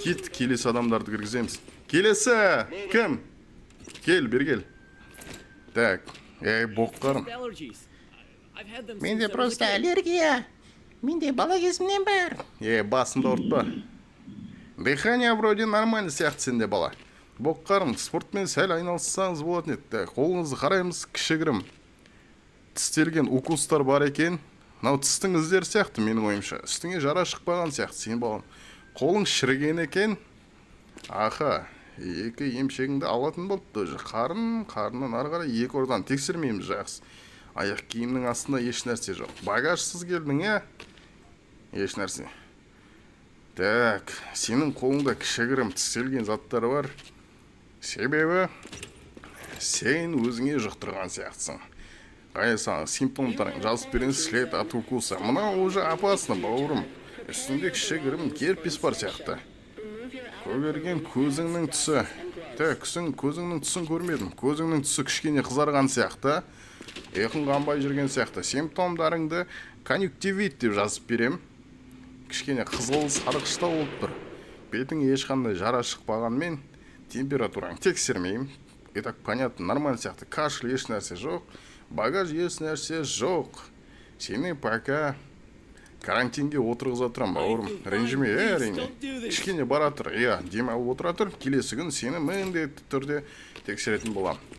кет, келесі адамдарды кіргіземіз. Келесі кім? Кел, бер кел. Так, боққарым. Менде просто аллергия. Менде бала кезімнен бар. Басымды ауыртпа. Дыхание вроде нормально сияқты сенде, бала. Боққарым, спортпен сәл айналыссаңыз болатын еді. Қолыңызды қараймыз, кішігірім тістелген укустар бар екен. Мынау тістің іздері сияқты менің ойымша. Үстіңе жара шықпаған сияқты сен балам. Қолың шіріген екен. Аха, екі емшегіңді алатын болыпты уже. Қарыннан ары қарай екі ордан тексермейміз, жақсы. Аяқ киімнің астында еш нәрсе жоқ. Багажсыз келдің, еш нәрсе. Так, сенің қолыңда кішігірім тістелген заттары бар. Себебі сен өзіңе жұқтырған сияқтысың. Қайсаң, симптомдарын жазып беріңіз, след от укуса. Мына уже опасно, бауырым. Үстінде кішігірім герпес бар сияқты. Көгерген көзіңнің түсі. Так, көзіңнің түсін көрмедім. Көзіңнің түсі кішкене қызарған сияқты. Еқін қанбай жүрген сияқты. Симптомдарыңды конъюнктивит деп жазып берем. Кішкене қызыл сарғышта болып тұр. Бетің ешқандай жара шықпағанмен температураң тексермеймін. Так, понятно, нормально сияқты. Кашель еш нәрсе жоқ. Багаж еш нәрсе жоқ. Сені пока карантинге отырғыза тұрам, бауырым. Ренжіме, әрине. Кішкене бара тұр. Демалып отыра тұр. Келесі күн сені міндетті түрде тексеретін болам.